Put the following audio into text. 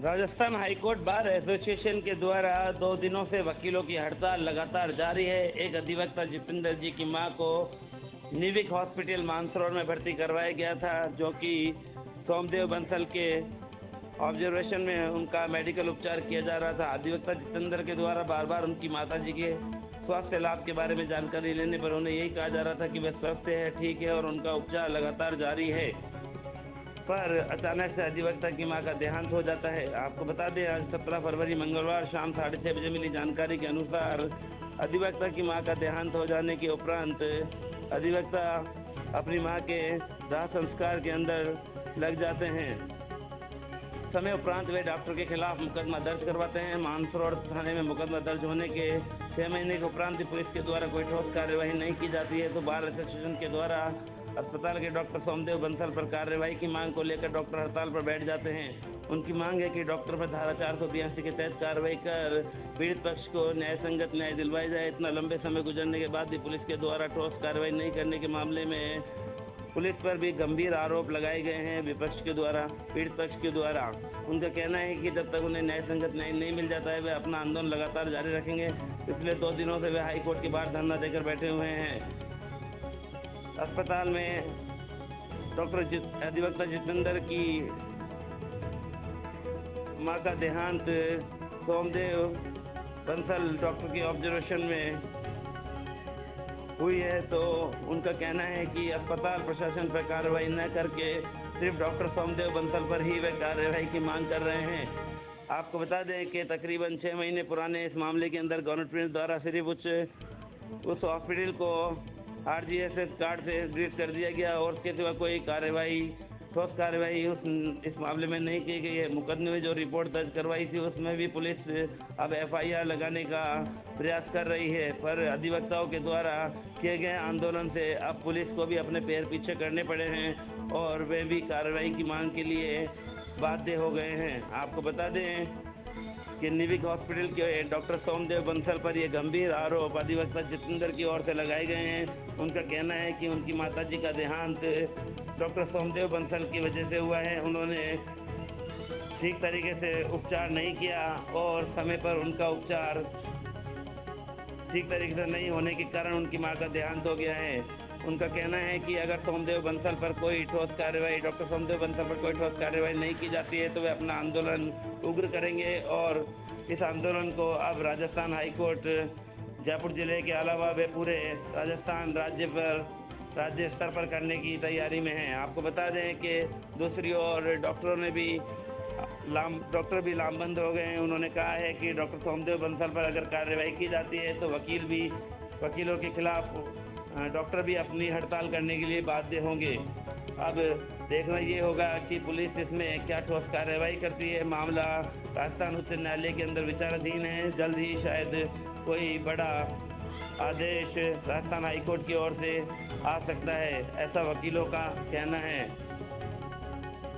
Rajasthan high court bar association के द्वारा 2 दिनों से वकीलों की हड़ताल लगातार जारी है। एक अधिवक्ता जितेंद्र जी की मां को निविक हॉस्पिटल मानसरोवर में भर्ती करवाया गया था, जो कि सोमदेव बंसल के ऑब्जर्वेशन में उनका मेडिकल उपचार किया जा रहा था। अधिवक्ता जितेंद्र के द्वारा बार बार उनकी माताजी के स्वास्थ्य लाभ के बारे में जानकारी लेने पर उन्हें यही कहा जा रहा था कि वे स्वस्थ है, ठीक है और उनका उपचार लगातार जारी है। पर अचानक से अधिवक्ता की मां का देहांत हो जाता है। आपको बता दें, आज 17 फरवरी मंगलवार शाम 6:30 बजे मिली जानकारी के अनुसार अधिवक्ता की मां का देहांत हो जाने के उपरांत अधिवक्ता अपनी मां के दाह संस्कार के अंदर लग जाते हैं। समय उपरांत वे डॉक्टर के खिलाफ मुकदमा दर्ज करवाते हैं। मानसरोवर थाने में मुकदमा दर्ज होने के 6 महीने के उपरांत पुलिस के द्वारा कोई ठोस कार्यवाही नहीं की जाती है, तो बार एसोसिएशन के द्वारा अस्पताल के डॉक्टर सोमदेव बंसल पर कार्रवाई की मांग को लेकर डॉक्टर हड़ताल पर बैठ जाते हैं। उनकी मांग है कि डॉक्टर पर धारा 482 के तहत कार्रवाई कर पीड़ित पक्ष को न्याय संगत न्याय दिलवाया जाए। इतना लंबे समय गुजरने के बाद भी पुलिस के द्वारा ठोस कार्रवाई नहीं करने के मामले में पुलिस पर भी गंभीर आरोप लगाए गए हैं विपक्ष के द्वारा, पीड़ित पक्ष के द्वारा। उनका कहना है कि जब तक उन्हें न्याय संगत न्याय नहीं मिल जाता है वे अपना आंदोलन लगातार जारी रखेंगे। पिछले 2 दिनों से वे हाईकोर्ट के बाहर धरना देकर बैठे हुए हैं। अस्पताल में डॉक्टर अधिवक्ता जितेंद्र की मां का देहांत सोमदेव बंसल डॉक्टर के ऑब्जर्वेशन में हुई है, तो उनका कहना है कि अस्पताल प्रशासन पर कार्रवाई न करके सिर्फ डॉक्टर सोमदेव बंसल पर ही वे कार्रवाई की मांग कर रहे हैं। आपको बता दें कि तकरीबन 6 महीने पुराने इस मामले के अंदर गवर्नमेंट द्वारा सिर्फ उस हॉस्पिटल को RGSS कार्ड से ग्रेड कर दिया गया और उसके सिवा कोई ठोस कार्रवाई इस मामले में नहीं की गई है। मुकदमे में जो रिपोर्ट दर्ज करवाई थी उसमें भी पुलिस अब FIR लगाने का प्रयास कर रही है, पर अधिवक्ताओं के द्वारा किए गए आंदोलन से अब पुलिस को भी अपने पैर पीछे करने पड़े हैं और वे भी कार्रवाई की मांग के लिए बाध्य हो गए हैं। आपको बता दें कि निविक हॉस्पिटल के डॉक्टर सोमदेव बंसल पर ये गंभीर आरोप अधिवक्ता जितेंद्र की ओर से लगाए गए हैं। उनका कहना है कि उनकी माताजी का देहांत डॉक्टर सोमदेव बंसल की वजह से हुआ है। उन्होंने ठीक तरीके से उपचार नहीं किया और समय पर उनका उपचार ठीक तरीके से नहीं होने के कारण उनकी मां का देहांत हो गया है। उनका कहना है कि अगर सोमदेव बंसल पर कोई ठोस कार्रवाई डॉक्टर सोमदेव बंसल पर कोई ठोस कार्रवाई नहीं की जाती है तो वे अपना आंदोलन उग्र करेंगे और इस आंदोलन को अब राजस्थान हाईकोर्ट जयपुर जिले के अलावा वे पूरे राजस्थान राज्य स्तर पर करने की तैयारी में हैं। आपको बता दें कि दूसरी ओर डॉक्टर भी लामबंद हो गए हैं। उन्होंने कहा है कि डॉक्टर सोमदेव बंसल पर अगर कार्रवाई की जाती है तो वकीलों के खिलाफ डॉक्टर भी अपनी हड़ताल करने के लिए बाध्य होंगे। अब देखना ये होगा कि पुलिस इसमें क्या ठोस कार्रवाई करती है। मामला राजस्थान उच्च न्यायालय के अंदर विचाराधीन है। जल्द ही शायद कोई बड़ा आदेश राजस्थान हाईकोर्ट की ओर से आ सकता है, ऐसा वकीलों का कहना है।